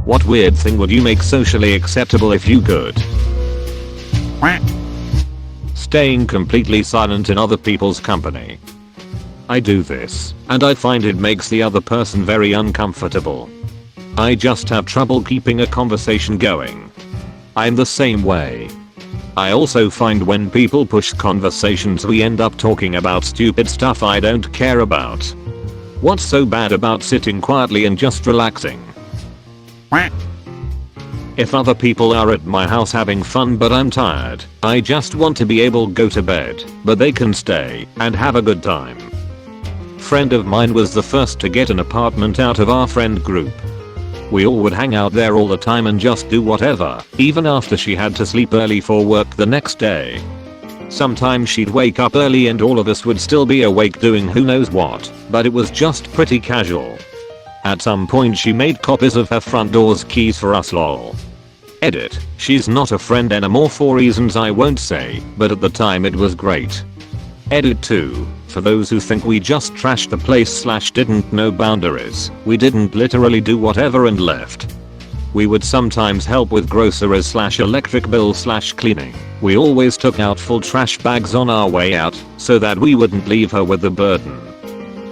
What weird thing would you make socially acceptable if you could? Staying completely silent in other people's company. I do this, and I find it makes the other person very uncomfortable. I just have trouble keeping a conversation going. I'm the same way. I also find when people push conversations we end up talking about stupid stuff I don't care about. What's so bad about sitting quietly and just relaxing? If other people are at my house having fun but I'm tired, I just want to be able to go to bed, but they can stay and have a good time. Friend of mine was the first to get an apartment out of our friend group. We all would hang out there all the time and just do whatever, even after she had to sleep early for work the next day. Sometimes she'd wake up early and all of us would still be awake doing who knows what, but it was just pretty casual. At some point she made copies of her front door's keys for us lol. Edit. She's not a friend anymore for reasons I won't say, but at the time it was great. Edit 2. For those who think we just trashed the place / didn't know boundaries, we didn't literally do whatever and left. We would sometimes help with groceries / electric bill / cleaning. We always took out full trash bags on our way out, so that we wouldn't leave her with the burden.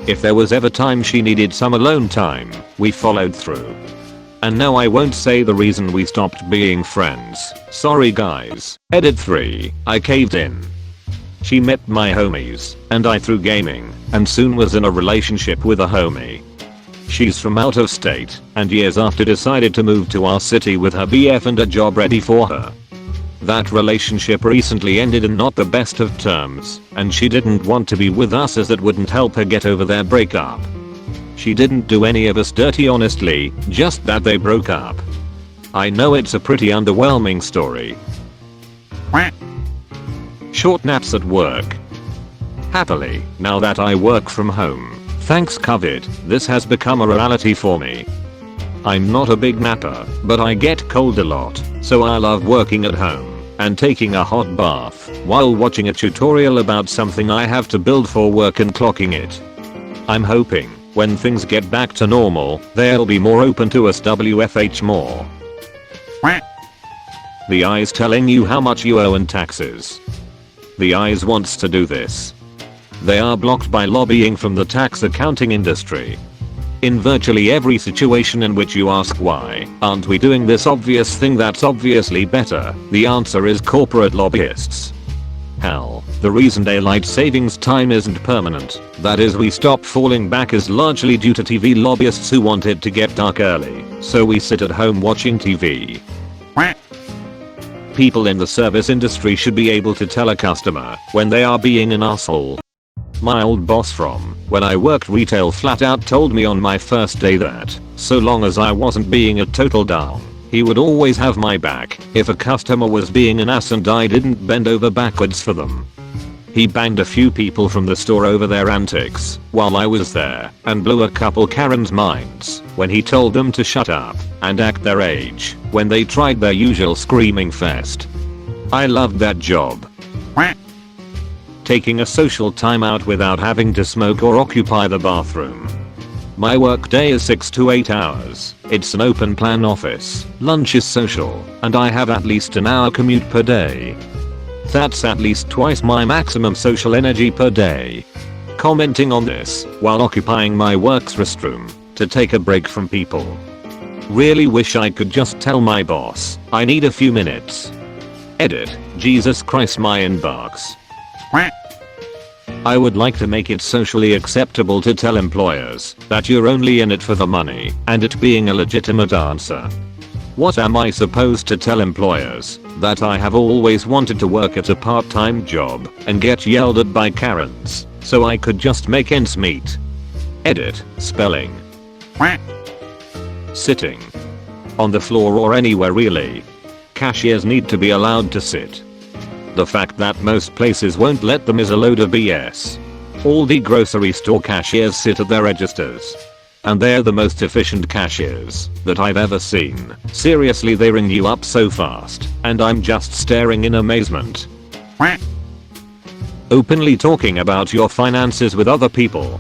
If there was ever time she needed some alone time, we followed through. And no, I won't say the reason we stopped being friends. Sorry guys. Edit 3. I caved in. She met my homies, and I threw gaming, and soon was in a relationship with a homie. She's from out of state, and years after decided to move to our city with her BF and a job ready for her. That relationship recently ended in not the best of terms, and she didn't want to be with us as it wouldn't help her get over their breakup. She didn't do any of us dirty honestly, just that they broke up. I know it's a pretty underwhelming story. Short naps at work. Happily, now that I work from home, thanks COVID, this has become a reality for me. I'm not a big napper, but I get cold a lot, so I love working at home and taking a hot bath while watching a tutorial about something I have to build for work and clocking it. I'm hoping when things get back to normal, they'll be more open to us WFH more. The eyes telling you how much you owe in taxes. The eyes wants to do this. They are blocked by lobbying from the tax accounting industry. In virtually every situation in which you ask why aren't we doing this obvious thing that's obviously better, the answer is corporate lobbyists. Hell, the reason daylight savings time isn't permanent, that is we stop falling back, is largely due to TV lobbyists who want it to get dark early, so we sit at home watching TV. People in the service industry should be able to tell a customer when they are being an asshole. My old boss from when I worked retail flat out told me on my first day that, so long as I wasn't being a total down, he would always have my back if a customer was being an ass and I didn't bend over backwards for them. He banged a few people from the store over their antics while I was there and blew a couple Karens' minds when he told them to shut up and act their age when they tried their usual screaming fest. I loved that job. Taking a social time out without having to smoke or occupy the bathroom. My work day is 6 to 8 hours. It's an open plan office, lunch is social, and I have at least an hour commute per day. That's at least twice my maximum social energy per day. Commenting on this while occupying my work's restroom to take a break from people. Really wish I could just tell my boss, I need a few minutes. Edit. Jesus Christ, my inbox. I would like to make it socially acceptable to tell employers that you're only in it for the money, and it being a legitimate answer. What am I supposed to tell employers? That I have always wanted to work at a part-time job and get yelled at by Karens, so I could just make ends meet. Edit. Spelling. Sitting. On the floor or anywhere really. Cashiers need to be allowed to sit. The fact that most places won't let them is a load of BS. All the grocery store cashiers sit at their registers. And they're the most efficient cashiers that I've ever seen. Seriously, they ring you up so fast, and I'm just staring in amazement. Openly talking about your finances with other people.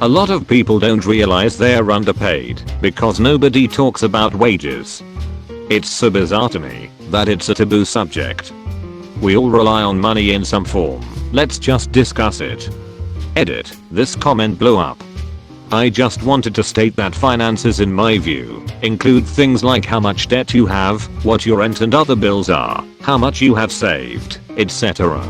A lot of people don't realize they're underpaid because nobody talks about wages. It's so bizarre to me that it's a taboo subject. We all rely on money in some form. Let's just discuss it. Edit. This comment blew up. I just wanted to state that finances, in my view, include things like how much debt you have, what your rent and other bills are, how much you have saved, etc.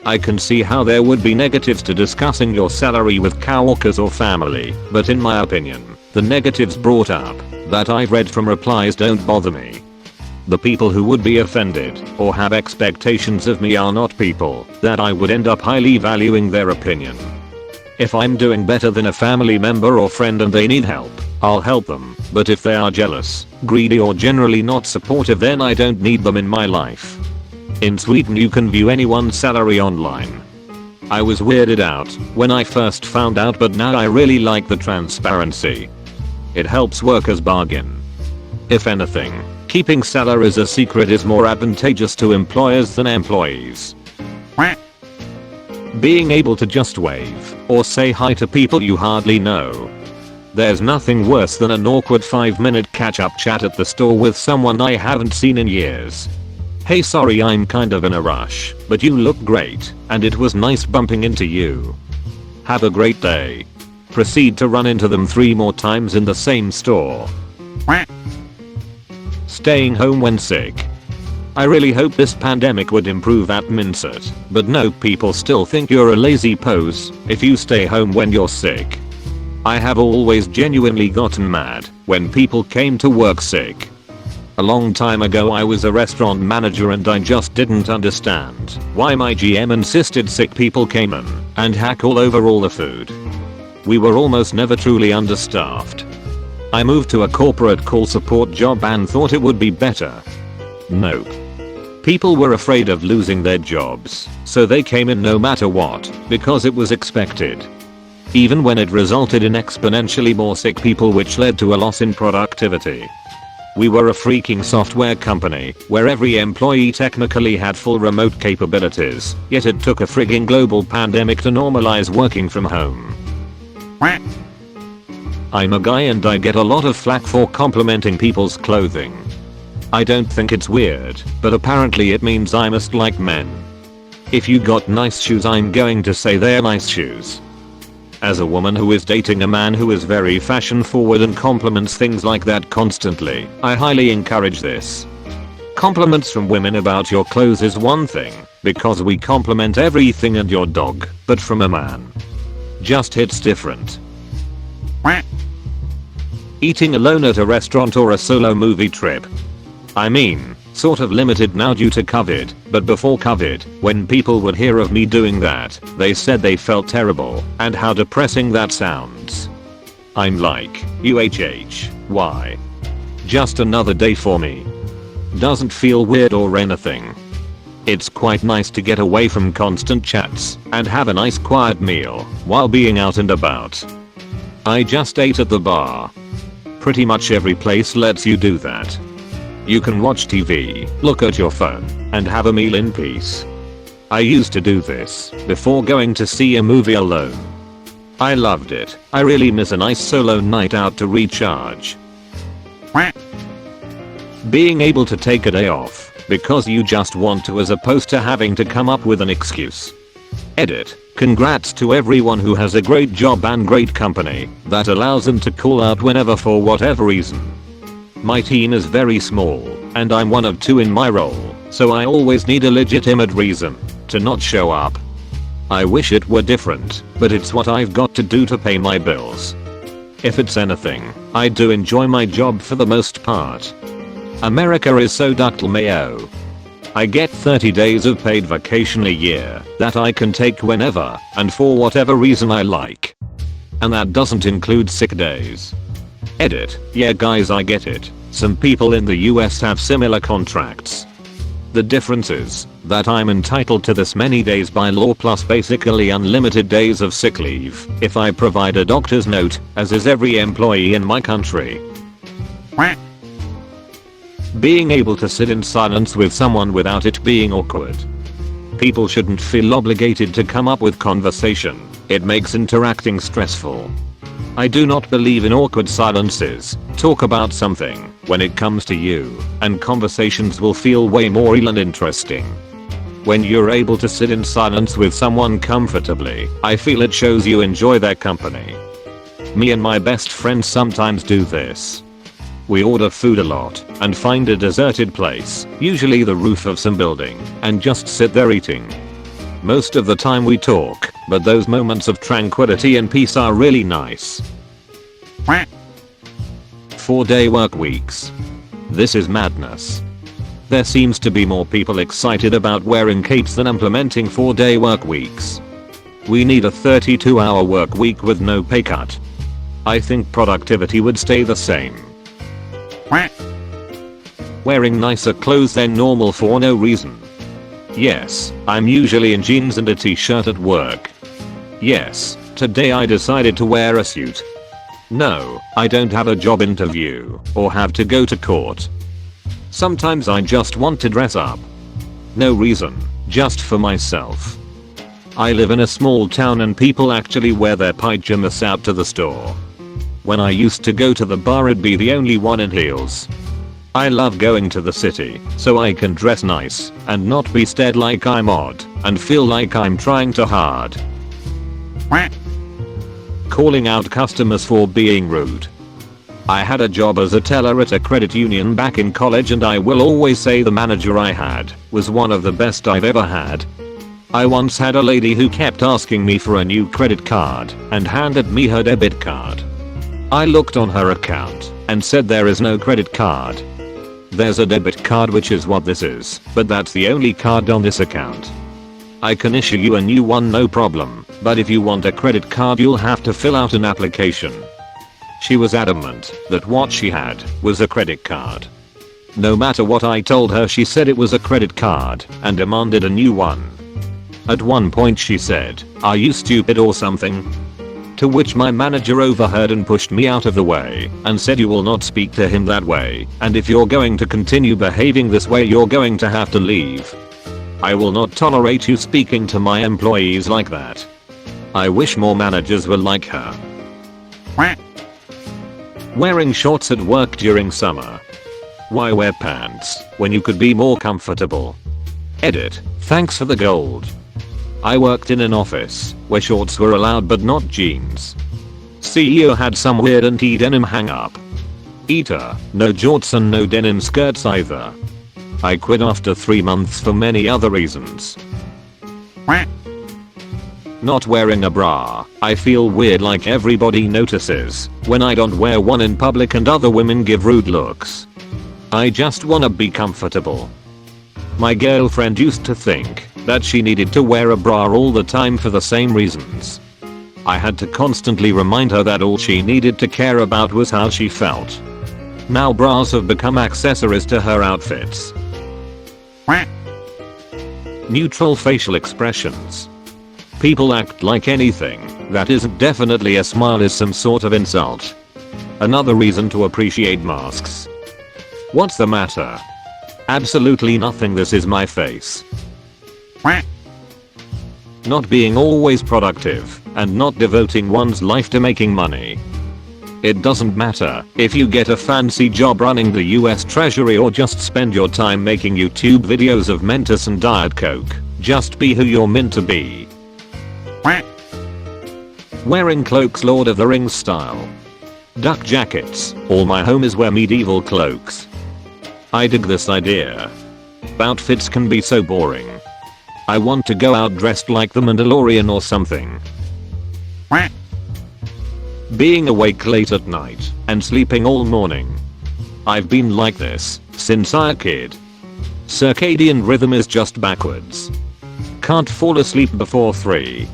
I can see how there would be negatives to discussing your salary with coworkers or family, but in my opinion, the negatives brought up that I've read from replies don't bother me. The people who would be offended or have expectations of me are not people that I would end up highly valuing their opinion. If I'm doing better than a family member or friend and they need help, I'll help them, but if they are jealous, greedy or generally not supportive, then I don't need them in my life. In Sweden you can view anyone's salary online. I was weirded out when I first found out, but now I really like the transparency. It helps workers bargain. If anything, keeping salaries a secret is more advantageous to employers than employees. Being able to just wave or say hi to people you hardly know. There's nothing worse than an awkward 5-minute catch-up chat at the store with someone I haven't seen in years. Hey, sorry, I'm kind of in a rush, but you look great, and it was nice bumping into you. Have a great day. Proceed to run into them 3 more times in the same store. Staying home when sick. I really hope this pandemic would improve that mindset, but no, people still think you're a lazy pose if you stay home when you're sick. I have always genuinely gotten mad when people came to work sick. A long time ago I was a restaurant manager and I just didn't understand why my GM insisted sick people came in and hack all over all the food. We were almost never truly understaffed. I moved to a corporate call support job and thought it would be better. Nope. People were afraid of losing their jobs, so they came in no matter what, because it was expected. Even when it resulted in exponentially more sick people, which led to a loss in productivity. We were a freaking software company where every employee technically had full remote capabilities, yet it took a frigging global pandemic to normalize working from home. I'm a guy and I get a lot of flack for complimenting people's clothing. I don't think it's weird, but apparently it means I must like men. If you got nice shoes, I'm going to say they're nice shoes. As a woman who is dating a man who is very fashion forward and compliments things like that constantly, I highly encourage this. Compliments from women about your clothes is one thing, because we compliment everything and your dog, but from a man, just hits different. Eating alone at a restaurant or a solo movie trip. I mean, sort of limited now due to COVID, but before COVID, when people would hear of me doing that, they said they felt terrible and how depressing that sounds. I'm like, why? Just another day for me. Doesn't feel weird or anything. It's quite nice to get away from constant chats and have a nice quiet meal while being out and about. I just ate at the bar. Pretty much every place lets you do that. You can watch TV, look at your phone, and have a meal in peace. I used to do this before going to see a movie alone. I loved it. I really miss a nice solo night out to recharge. Being able to take a day off because you just want to, as opposed to having to come up with an excuse. Edit. Congrats to everyone who has a great job and great company that allows them to call out whenever for whatever reason. My team is very small, and I'm one of 2 in my role, so I always need a legitimate reason to not show up. I wish it were different, but it's what I've got to do to pay my bills. If it's anything, I do enjoy my job for the most part. America is so ductile mayo. I get 30 days of paid vacation a year that I can take whenever and for whatever reason I like. And that doesn't include sick days. Edit. Yeah guys, I get it. Some people in the US have similar contracts. The difference is that I'm entitled to this many days by law plus basically unlimited days of sick leave if I provide a doctor's note, as is every employee in my country. Being able to sit in silence with someone without it being awkward. People shouldn't feel obligated to come up with conversation It makes interacting stressful. I do not believe in awkward silences. Talk about something when it comes to you, and conversations will feel way more real and interesting. When you're able to sit in silence with someone comfortably, I feel it shows you enjoy their company. Me and my best friend sometimes do this. We order food a lot and find a deserted place, usually the roof of some building, and just sit there eating. Most of the time we talk, but those moments of tranquility and peace are really nice. 4-day work weeks. This is madness. There seems to be more people excited about wearing capes than implementing 4-day work weeks. We need a 32-hour work week with no pay cut. I think productivity would stay the same. Wearing nicer clothes than normal for no reason. Yes, I'm usually in jeans and a t-shirt at work. Yes, today I decided to wear a suit. No, I don't have a job interview or have to go to court. Sometimes I just want to dress up. No reason, just for myself. I live in a small town and people actually wear their pajamas out to the store. When I used to go to the bar, I'd be the only one in heels. I love going to the city so I can dress nice and not be stared like I'm odd and feel like I'm trying too hard. Calling out customers for being rude. I had a job as a teller at a credit union back in college, and I will always say the manager I had was one of the best I've ever had. I once had a lady who kept asking me for a new credit card and handed me her debit card. I looked on her account and said there is no credit card. There's a debit card, which is what this is, but that's the only card on this account. I can issue you a new one, no problem, but if you want a credit card you'll have to fill out an application. She was adamant that what she had was a credit card. No matter what I told her, she said it was a credit card and demanded a new one. At one point she said, "Are you stupid or something?" To which my manager overheard and pushed me out of the way and said, "You will not speak to him that way, and if you're going to continue behaving this way you're going to have to leave. I will not tolerate you speaking to my employees like that." I wish more managers were like her. Wearing shorts at work during summer. Why wear pants when you could be more comfortable? Edit. Thanks for the gold. I worked in an office where shorts were allowed but not jeans. CEO had some weird anti-denim hang-up. Eater, no jorts and no denim skirts either. I quit after 3 months for many other reasons. Not wearing a bra. I feel weird, like everybody notices when I don't wear one in public and other women give rude looks. I just wanna be comfortable. My girlfriend used to think that she needed to wear a bra all the time for the same reasons. I had to constantly remind her that all she needed to care about was how she felt. Now bras have become accessories to her outfits. Neutral facial expressions. People act like anything that isn't definitely a smile is some sort of insult. Another reason to appreciate masks. What's the matter? Absolutely nothing, this is my face. Not being always productive and not devoting one's life to making money. It doesn't matter if you get a fancy job running the US Treasury or just spend your time making YouTube videos of Mentos and Diet Coke. Just be who you're meant to be. Wearing cloaks Lord of the Rings style. Duck jackets. All my homies wear medieval cloaks. I dig this idea. Outfits can be so boring. I want to go out dressed like the Mandalorian or something. Being awake late at night and sleeping all morning. I've been like this since I was a kid. Circadian rhythm is just backwards. Can't fall asleep before 3.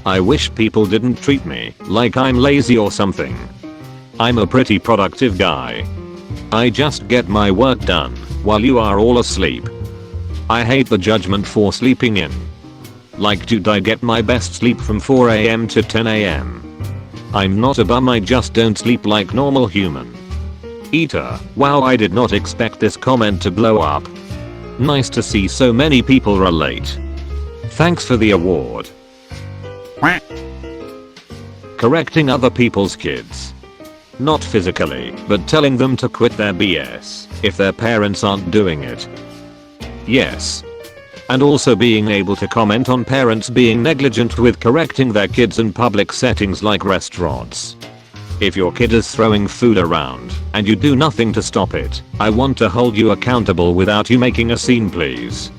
I wish people didn't treat me like I'm lazy or something. I'm a pretty productive guy. I just get my work done while you are all asleep. I hate the judgment for sleeping in. Like, dude, I get my best sleep from 4 AM to 10 AM. I'm not a bum, I just don't sleep like normal human. Eater, wow, I did not expect this comment to blow up. Nice to see so many people relate. Thanks for the award. correcting other people's kids. Not physically, but telling them to quit their BS if their parents aren't doing it. Yes. And also being able to comment on parents being negligent with correcting their kids in public settings like restaurants. If your kid is throwing food around and you do nothing to stop it, I want to hold you accountable without you making a scene, please.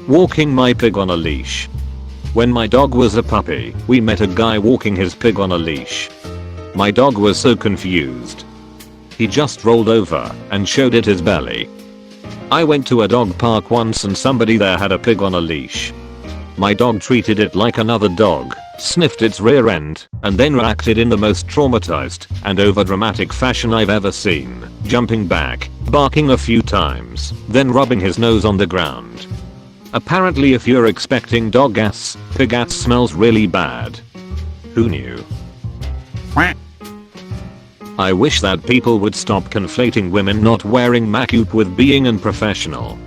Walking my pig on a leash. When my dog was a puppy, we met a guy walking his pig on a leash. My dog was so confused. He just rolled over and showed it his belly. I went to a dog park once and somebody there had a pig on a leash. My dog treated it like another dog, sniffed its rear end, and then reacted in the most traumatized and overdramatic fashion I've ever seen, jumping back, barking a few times, then rubbing his nose on the ground. Apparently if you're expecting dog ass, pig ass smells really bad. Who knew? I wish that people would stop conflating women not wearing makeup with being unprofessional.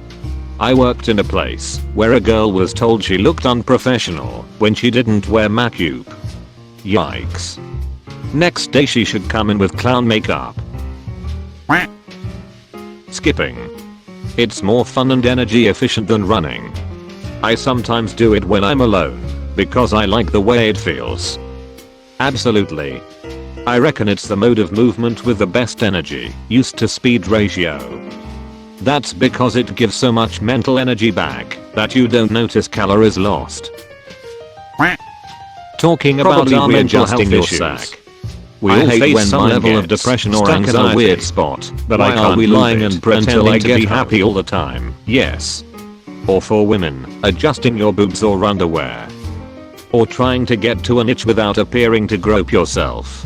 I worked in a place where a girl was told she looked unprofessional when she didn't wear makeup. Yikes. Next day she should come in with clown makeup. Skipping. It's more fun and energy efficient than running. I sometimes do it when I'm alone because I like the way it feels. Absolutely. I reckon it's the mode of movement with the best energy use to speed ratio. That's because it gives so much mental energy back that you don't notice calories lost. Talking about our mental health issues. We all face some level of depression or anxiety in a weird spot, but why are we lying and pretending to be happy all the time? Yes. Or for women, adjusting your boobs or underwear. Or trying to get to an itch without appearing to grope yourself.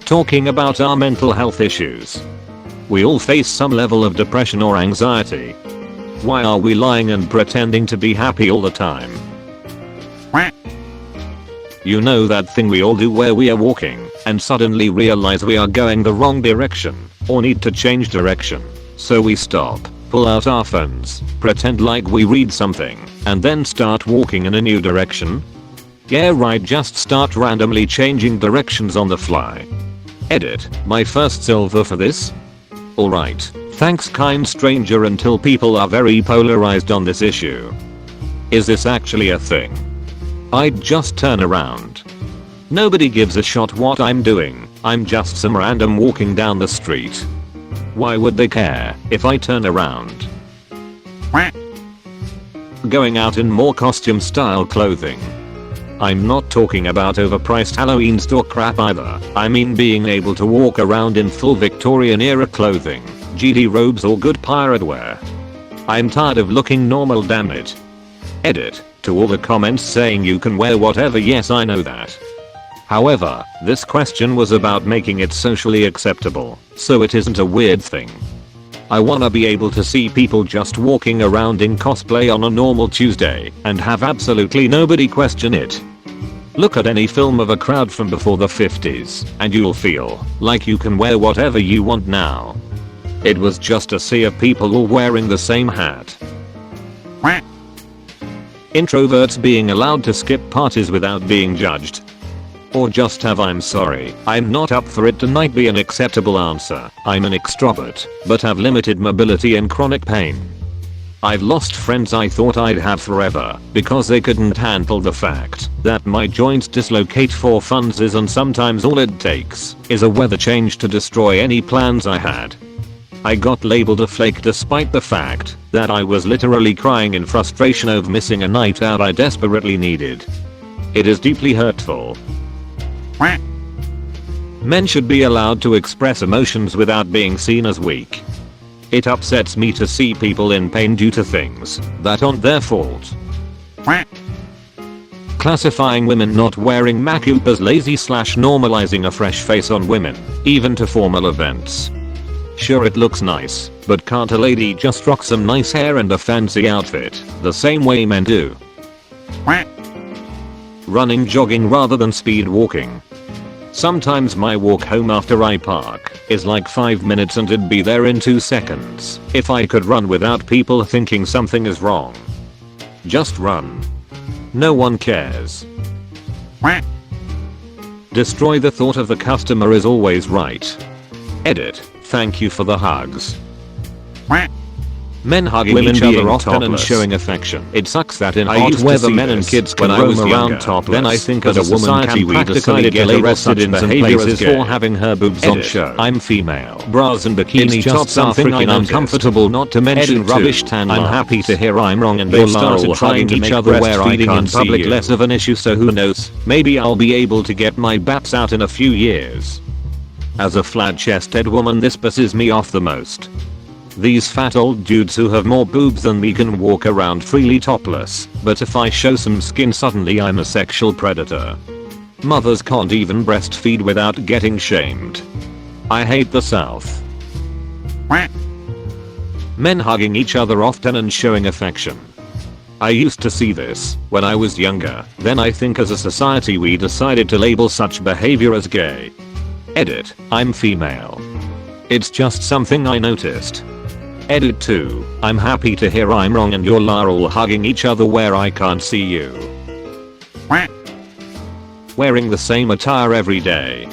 Talking about our mental health issues. We all face some level of depression or anxiety. Why are we lying and pretending to be happy all the time? You know that thing we all do where we are walking and suddenly realize we are going the wrong direction or need to change direction. So we stop, pull out our phones, pretend like we read something, and then start walking in a new direction? Yeah right, just start randomly changing directions on the fly. Edit, my first silver for this? Alright, thanks kind stranger until people are very polarized on this issue. Is this actually a thing? I'd just turn around. Nobody gives a shot what I'm doing, I'm just some random walking down the street. Why would they care if I turn around? Going out in more costume style clothing. I'm not talking about overpriced Halloween store crap either, I mean being able to walk around in full Victorian era clothing, GD robes or good pirate wear. I'm tired of looking normal, damn it. Edit, to all the comments saying you can wear whatever, yes I know that. However, this question was about making it socially acceptable, so it isn't a weird thing. I wanna be able to see people just walking around in cosplay on a normal Tuesday and have absolutely nobody question it. Look at any film of a crowd from before the 50s and you'll feel like you can wear whatever you want now. It was just a sea of people all wearing the same hat. Introverts being allowed to skip parties without being judged. Or just have I'm sorry, I'm not up for it tonight be an acceptable answer. I'm an extrovert, but have limited mobility and chronic pain. I've lost friends I thought I'd have forever because they couldn't handle the fact that my joints dislocate for funsies, and sometimes all it takes is a weather change to destroy any plans I had. I got labeled a flake despite the fact that I was literally crying in frustration over missing a night out I desperately needed. It is deeply hurtful. Men should be allowed to express emotions without being seen as weak. It upsets me to see people in pain due to things that aren't their fault. Classifying women not wearing makeup as lazy / normalizing a fresh face on women, even to formal events. Sure, it looks nice, but can't a lady just rock some nice hair and a fancy outfit the same way men do? Running, jogging rather than speed walking. Sometimes my walk home after I park is like 5 minutes and it'd be there in 2 seconds if I could run without people thinking something is wrong. Just run. No one cares. Destroy the thought of the customer is always right. Edit. Thank you for the hugs. Men hugging Women each being other often and topless. showing affection. It sucks that in I hot used to weather see men and this kids can when I roam was around younger. topless. Then I think as as a a woman society can we practically decided to get label arrested such in some behavior places as gay. for having her boobs on Edit. show. I'm female. Bras and bikini It's just tops are something I freaking noticed. uncomfortable, not to mention Edit rubbish two. tan I'm lines. happy to hear I'm wrong and They've you're started lol trying hugging to each make other where I breastfeeding in can't see public you. less of an issue, so who knows, maybe I'll be able to get my baps out in a few years. As a flat-chested woman, this pisses me off the most. These fat old dudes who have more boobs than me can walk around freely topless, but if I show some skin suddenly I'm a sexual predator. Mothers can't even breastfeed without getting shamed. I hate the South. Men hugging each other often and showing affection. I used to see this when I was younger, then I think as a society we decided to label such behavior as gay. Edit. I'm female. It's just something I noticed. Edit 2. I'm happy to hear I'm wrong and you're all hugging each other where I can't see you. Wearing the same attire every day.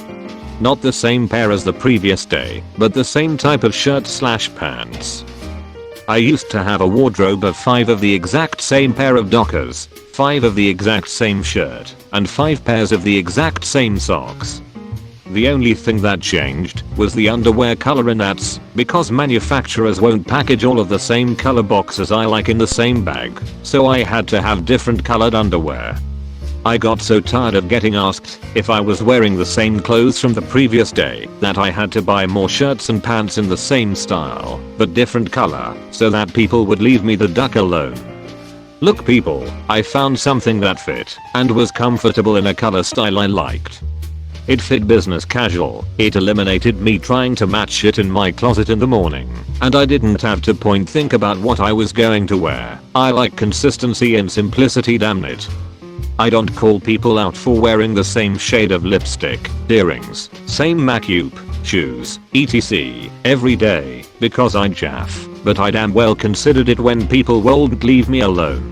Not the same pair as the previous day, but the same type of shirt/pants. I used to have a wardrobe of 5 of the exact same pair of Dockers, 5 of the exact same shirt, and 5 pairs of the exact same socks. The only thing that changed was the underwear color, and that's because manufacturers won't package all of the same color boxes I like in the same bag, so I had to have different colored underwear. I got so tired of getting asked if I was wearing the same clothes from the previous day that I had to buy more shirts and pants in the same style, but different color, so that people would leave me the duck alone. Look people, I found something that fit and was comfortable in a color style I liked. It fit business casual, it eliminated me trying to match it in my closet in the morning, and I didn't have to think about what I was going to wear. I like consistency and simplicity, damn it. I don't call people out for wearing the same shade of lipstick, earrings, same makeup, shoes, etc. every day, because I jaff, but I damn well considered it when people won't leave me alone.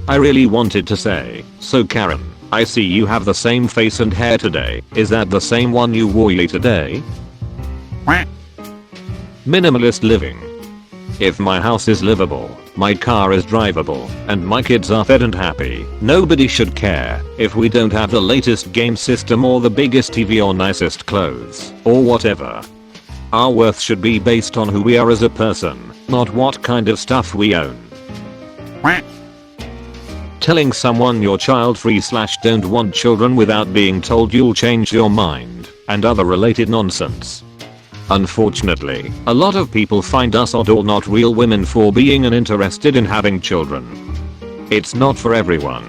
I really wanted to say, so Karen, I see you have the same face and hair today. Is that the same one you wore today? Minimalist living. If my house is livable, my car is drivable, and my kids are fed and happy, nobody should care if we don't have the latest game system or the biggest TV or nicest clothes, or whatever. Our worth should be based on who we are as a person, not what kind of stuff we own. Telling someone you're child-free/don't want children without being told you'll change your mind, and other related nonsense. Unfortunately, a lot of people find us odd or not real women for being uninterested in having children. It's not for everyone.